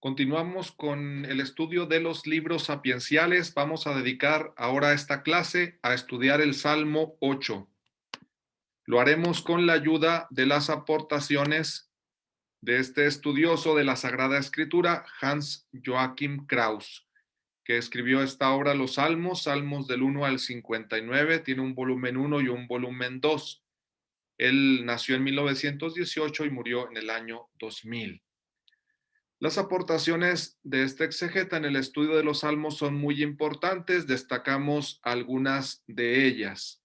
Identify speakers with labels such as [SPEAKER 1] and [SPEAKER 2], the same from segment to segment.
[SPEAKER 1] Continuamos con el estudio de los libros sapienciales. Vamos a dedicar ahora esta clase a estudiar el Salmo 8. Lo haremos con la ayuda de las aportaciones de este estudioso de la Sagrada Escritura, Hans Joachim Kraus, que escribió esta obra, Los Salmos, Salmos del 1 al 59. Tiene un volumen 1 y un volumen 2. Él nació en 1918 y murió en el año 2000. Las aportaciones de este exegeta en el estudio de los salmos son muy importantes, destacamos algunas de ellas.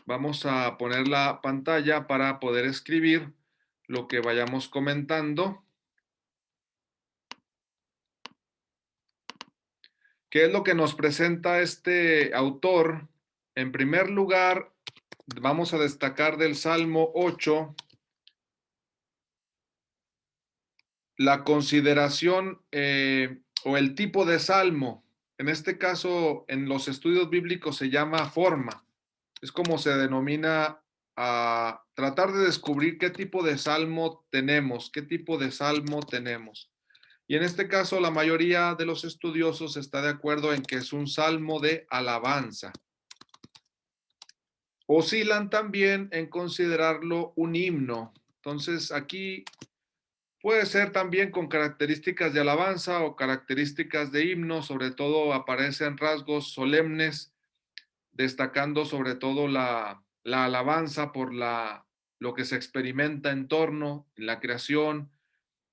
[SPEAKER 1] Vamos a poner la pantalla para poder escribir lo que vayamos comentando. ¿Qué es lo que nos presenta este autor? En primer lugar, vamos a destacar del Salmo 8 la consideración o el tipo de salmo. En este caso, en los estudios bíblicos se llama forma. Es como se denomina a tratar de descubrir qué tipo de salmo tenemos, qué tipo de salmo tenemos. Y en este caso, la mayoría de los estudiosos está de acuerdo en que es un salmo de alabanza. Oscilan también en considerarlo un himno. Entonces, aquí puede ser también con características de alabanza o características de himno, sobre todo aparecen rasgos solemnes, destacando sobre todo la alabanza por lo que se experimenta en torno, en la creación,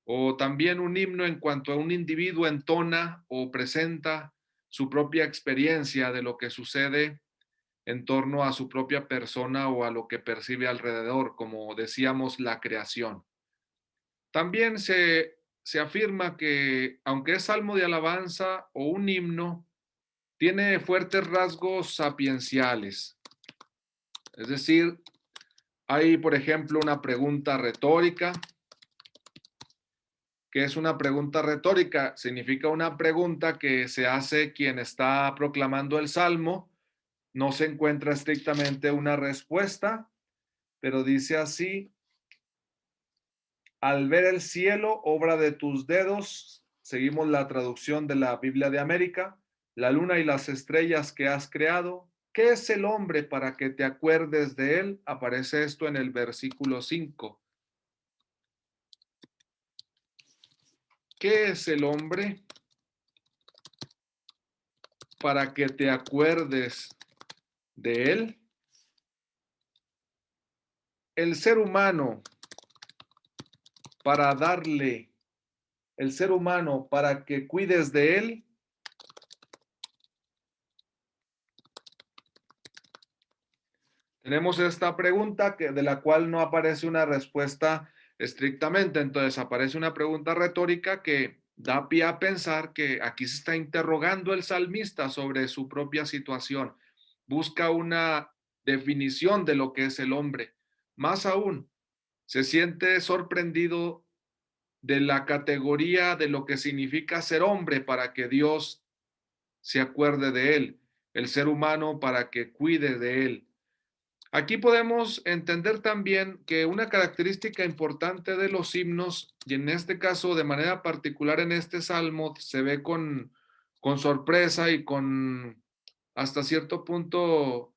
[SPEAKER 1] o también un himno en cuanto a un individuo entona o presenta su propia experiencia de lo que sucede en torno a su propia persona o a lo que percibe alrededor, como decíamos, la creación. También se afirma que, aunque es salmo de alabanza o un himno, tiene fuertes rasgos sapienciales. Es decir, hay, por ejemplo, una pregunta retórica. ¿Qué es una pregunta retórica? Significa una pregunta que se hace quien está proclamando el salmo. No se encuentra estrictamente una respuesta, pero dice así: al ver el cielo, obra de tus dedos, seguimos la traducción de la Biblia de América, la luna y las estrellas que has creado, ¿qué es el hombre para que te acuerdes de él? Aparece esto en el versículo 5. ¿Qué es el hombre para que te acuerdes de él? El ser humano para darle, el ser humano para que cuides de él. Tenemos esta pregunta de la cual no aparece una respuesta estrictamente, entonces aparece una pregunta retórica que da pie a pensar que aquí se está interrogando el salmista sobre su propia situación. Busca una definición de lo que es el hombre. Más aún, se siente sorprendido de la categoría de lo que significa ser hombre para que Dios se acuerde de él, el ser humano para que cuide de él. Aquí podemos entender también que una característica importante de los himnos, y en este caso de manera particular en este salmo, se ve con sorpresa y con hasta cierto punto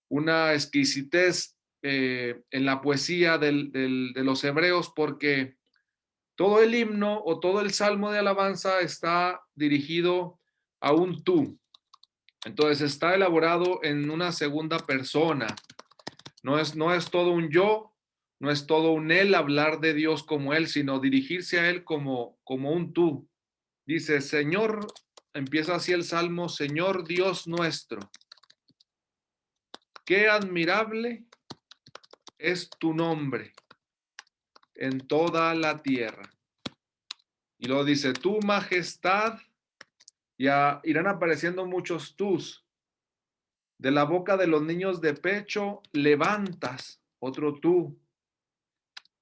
[SPEAKER 1] una exquisitez en la poesía de los hebreos, porque todo el himno o todo el salmo de alabanza está dirigido a un tú. Entonces está elaborado en una segunda persona. No es todo un yo, no es todo un él hablar de Dios como él, sino dirigirse a él como un tú. Dice, Señor, empieza así el salmo, Señor Dios nuestro, qué admirable es tu nombre en toda la tierra. Y luego dice, tu majestad, ya irán apareciendo muchos tus. De la boca de los niños de pecho levantas, otro tú.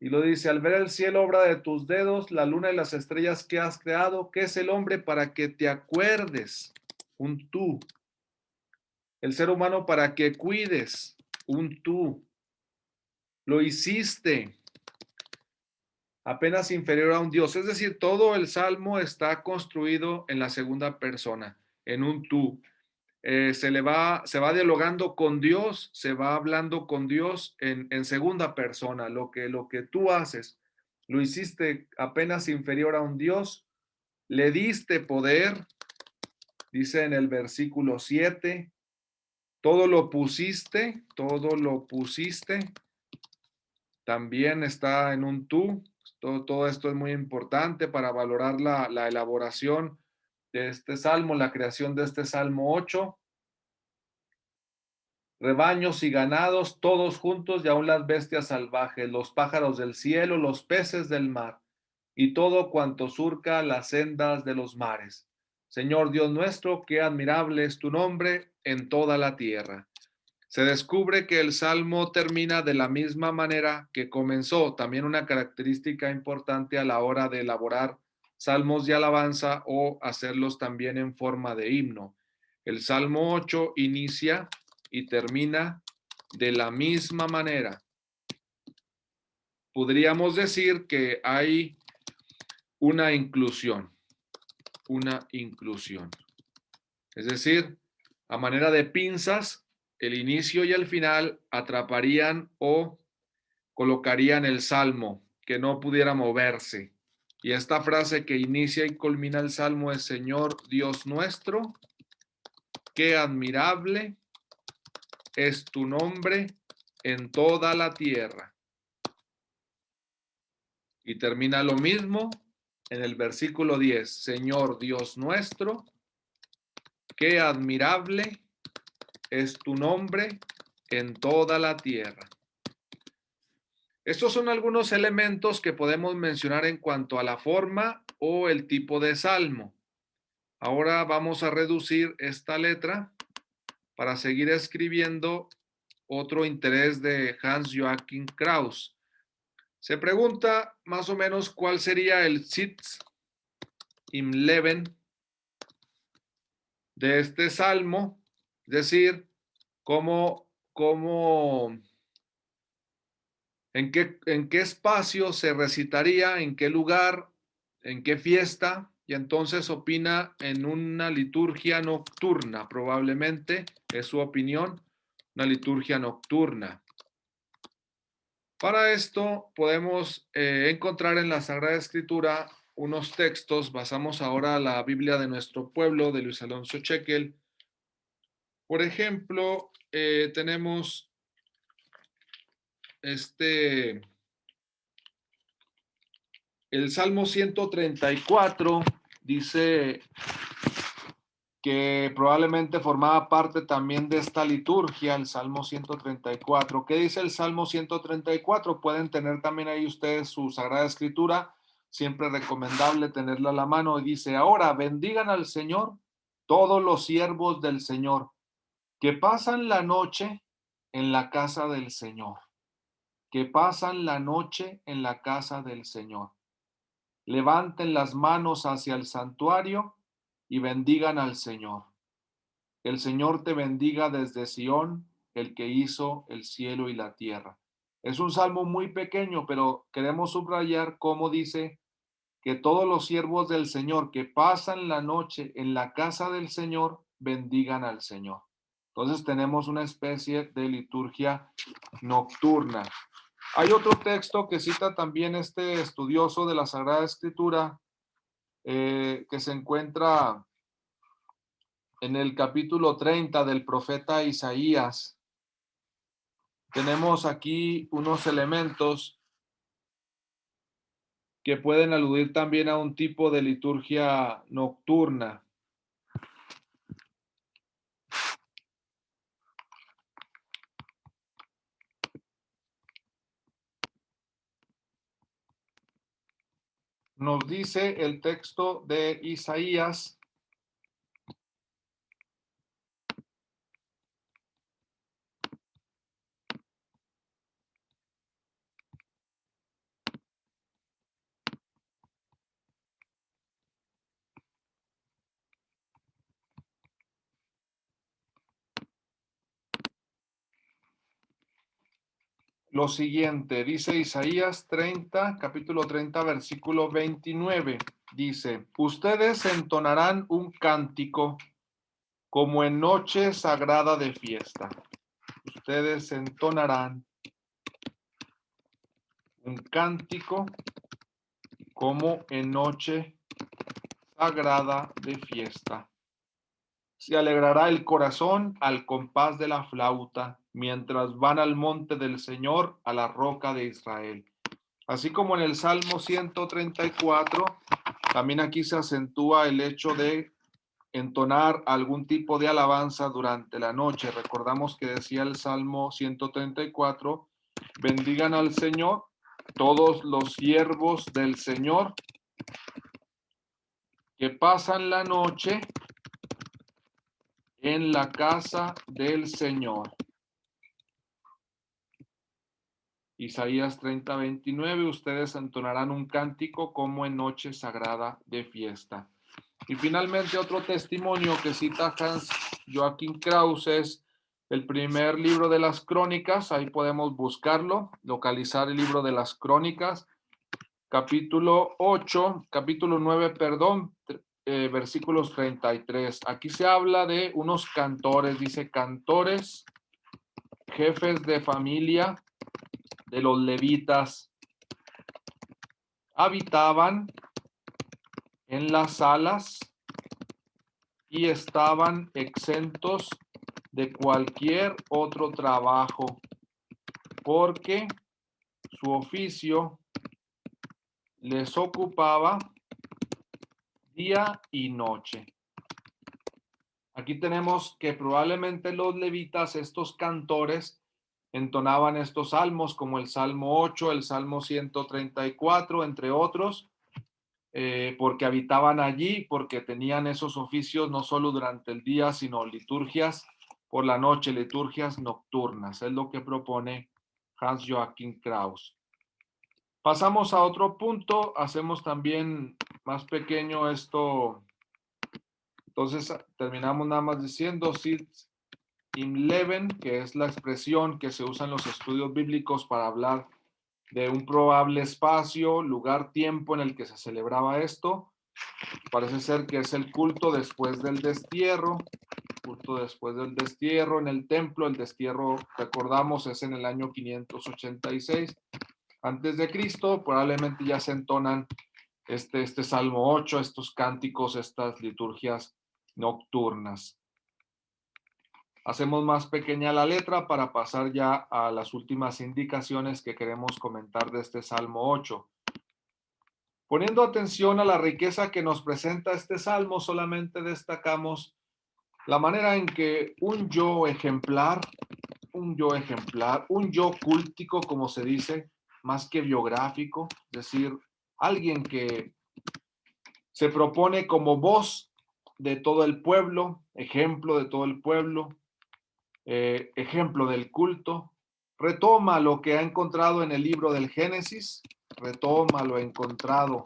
[SPEAKER 1] Y lo dice, al ver el cielo, obra de tus dedos, la luna y las estrellas que has creado, ¿qué es el hombre para que te acuerdes? Un tú. El ser humano para que cuides, un tú. Lo hiciste, apenas inferior a un Dios. Es decir, todo el salmo está construido en la segunda persona, en un tú. Se va dialogando con Dios, se va hablando con Dios en segunda persona. Lo que tú haces, lo hiciste apenas inferior a un Dios, le diste poder, dice en el versículo 7, todo lo pusiste, también está en un tú. Todo esto es muy importante para valorar la elaboración de este salmo, la creación de este salmo 8. Rebaños y ganados, todos juntos, y aún las bestias salvajes, los pájaros del cielo, los peces del mar, y todo cuanto surca las sendas de los mares. Señor Dios nuestro, qué admirable es tu nombre en toda la tierra. Se descubre que el salmo termina de la misma manera que comenzó, también una característica importante a la hora de elaborar salmos de alabanza o hacerlos también en forma de himno. El Salmo 8 inicia y termina de la misma manera. Podríamos decir que hay una inclusión, Es decir, a manera de pinzas, el inicio y el final atraparían o colocarían el salmo, que no pudiera moverse. Y esta frase que inicia y culmina el salmo es: Señor Dios nuestro, qué admirable es tu nombre en toda la tierra. Y termina lo mismo en el versículo 10. Señor Dios nuestro, qué admirable es tu nombre en toda la tierra. Estos son algunos elementos que podemos mencionar en cuanto a la forma o el tipo de salmo. Ahora vamos a reducir esta letra para seguir escribiendo otro interés de Hans Joachim Kraus. Se pregunta más o menos cuál sería el Sitz im Leben de este salmo, es decir, en qué espacio se recitaría, en qué lugar, en qué fiesta, y entonces opina en una liturgia nocturna, probablemente es su opinión, una liturgia nocturna. Para esto podemos encontrar en la Sagrada Escritura unos textos. Basamos ahora la Biblia de nuestro pueblo, de Luis Alonso Chequel. Por ejemplo, tenemos el Salmo 134, dice que probablemente formaba parte también de esta liturgia, el Salmo 134. ¿Qué dice el Salmo 134? Pueden tener también ahí ustedes su Sagrada Escritura, siempre recomendable tenerla a la mano. Y dice: ahora bendigan al Señor todos los siervos del Señor, que pasan la noche en la casa del Señor, que pasan la noche en la casa del Señor. Levanten las manos hacia el santuario y bendigan al Señor. El Señor te bendiga desde Sión, el que hizo el cielo y la tierra. Es un salmo muy pequeño, pero queremos subrayar cómo dice que todos los siervos del Señor que pasan la noche en la casa del Señor bendigan al Señor. Entonces tenemos una especie de liturgia nocturna. Hay otro texto que cita también este estudioso de la Sagrada Escritura, que se encuentra en el capítulo 30 del profeta Isaías. Tenemos aquí unos elementos que pueden aludir también a un tipo de liturgia nocturna. Nos dice el texto de Isaías lo siguiente, dice Isaías 30, capítulo 30, versículo 29. Dice, ustedes entonarán un cántico como en noche sagrada de fiesta. Ustedes entonarán un cántico como en noche sagrada de fiesta. Se alegrará el corazón al compás de la flauta, mientras van al monte del Señor, a la roca de Israel. Así como en el Salmo 134, también aquí se acentúa el hecho de entonar algún tipo de alabanza durante la noche. Recordamos que decía el Salmo 134, bendigan al Señor todos los siervos del Señor que pasan la noche en la casa del Señor. Isaías 30, 29, ustedes entonarán un cántico como en noche sagrada de fiesta. Y finalmente otro testimonio que cita Hans Joachim Kraus es el primer libro de las Crónicas. Ahí podemos buscarlo, localizar el libro de las Crónicas, capítulo 9, perdón, versículos 33. Aquí se habla de unos cantores, dice cantores, jefes de familia de los levitas, habitaban en las salas y estaban exentos de cualquier otro trabajo, porque su oficio les ocupaba día y noche. Aquí tenemos que probablemente los levitas, estos cantores, entonaban estos salmos como el Salmo 8, el Salmo 134, entre otros, porque habitaban allí, porque tenían esos oficios no solo durante el día, sino liturgias por la noche, liturgias nocturnas. Es lo que propone Hans Joachim Kraus. Pasamos a otro punto, hacemos también más pequeño esto. Entonces terminamos nada más diciendo Sitz im Leben, que es la expresión que se usa en los estudios bíblicos para hablar de un probable espacio, lugar, tiempo en el que se celebraba esto. Parece ser que es el culto después del destierro, en el templo. El destierro, recordamos, es en el año 586 antes de Cristo. Probablemente ya se entonan este Salmo 8, estos cánticos, estas liturgias nocturnas. Hacemos más pequeña la letra para pasar ya a las últimas indicaciones que queremos comentar de este Salmo 8. Poniendo atención a la riqueza que nos presenta este salmo, solamente destacamos la manera en que un yo ejemplar, un yo cúltico, como se dice, más que biográfico, es decir, alguien que se propone como voz de todo el pueblo, ejemplo de todo el pueblo, ejemplo del culto, retoma lo que ha encontrado en el libro del Génesis, retoma lo encontrado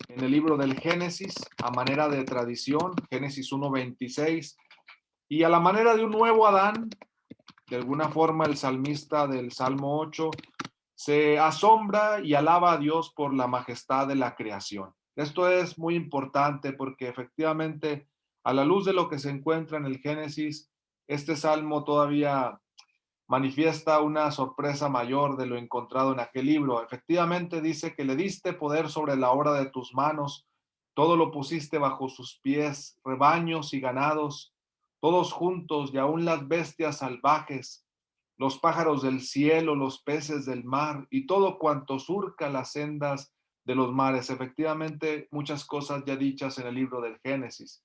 [SPEAKER 1] en el libro del Génesis a manera de tradición, Génesis 1:26, y a la manera de un nuevo Adán, de alguna forma el salmista del Salmo 8 se asombra y alaba a Dios por la majestad de la creación. Esto es muy importante porque efectivamente, a la luz de lo que se encuentra en el Génesis, este salmo todavía manifiesta una sorpresa mayor de lo encontrado en aquel libro. Efectivamente dice que le diste poder sobre la obra de tus manos, todo lo pusiste bajo sus pies, rebaños y ganados, todos juntos y aún las bestias salvajes, los pájaros del cielo, los peces del mar y todo cuanto surca las sendas de los mares. Efectivamente, muchas cosas ya dichas en el libro del Génesis.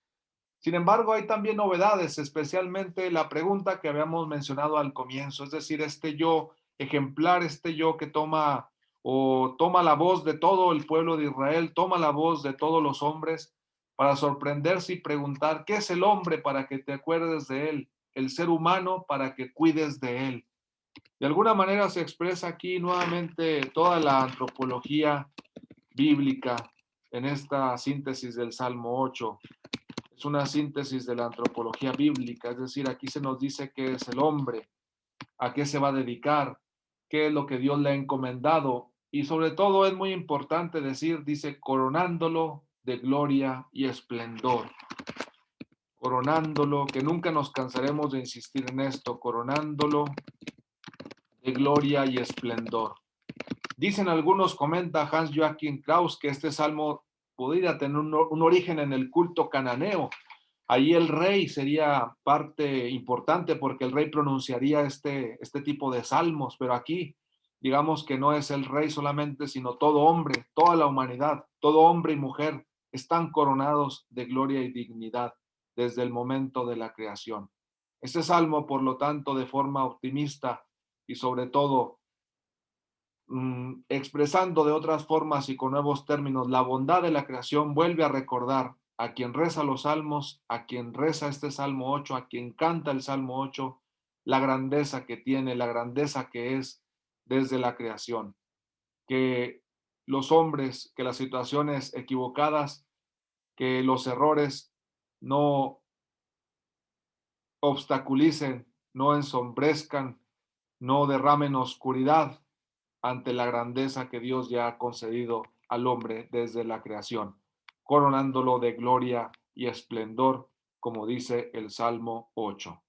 [SPEAKER 1] Sin embargo, hay también novedades, especialmente la pregunta que habíamos mencionado al comienzo, es decir, este yo ejemplar, este yo que toma la voz de todo el pueblo de Israel, toma la voz de todos los hombres para sorprenderse y preguntar, ¿qué es el hombre para que te acuerdes de él? El ser humano para que cuides de él. De alguna manera se expresa aquí nuevamente toda la antropología bíblica en esta síntesis del Salmo 8. Es una síntesis de la antropología bíblica, es decir, aquí se nos dice qué es el hombre, a qué se va a dedicar, qué es lo que Dios le ha encomendado. Y sobre todo es muy importante decir, dice, coronándolo de gloria y esplendor. Coronándolo, que nunca nos cansaremos de insistir en esto, coronándolo de gloria y esplendor. Dicen algunos, comenta Hans Joachim Kraus, que este salmo podría tener un origen en el culto cananeo. Ahí el rey sería parte importante porque el rey pronunciaría este tipo de salmos, pero aquí digamos que no es el rey solamente, sino todo hombre, toda la humanidad, todo hombre y mujer están coronados de gloria y dignidad desde el momento de la creación. Este salmo, por lo tanto, de forma optimista y sobre todo expresando de otras formas y con nuevos términos la bondad de la creación, vuelve a recordar a quien reza los salmos, a quien reza este Salmo 8, a quien canta el Salmo 8, la grandeza que tiene, la grandeza que es desde la creación. Que los hombres, que las situaciones equivocadas, que los errores no obstaculicen, no ensombrezcan, no derramen oscuridad ante la grandeza que Dios ya ha concedido al hombre desde la creación, coronándolo de gloria y esplendor, como dice el Salmo 8.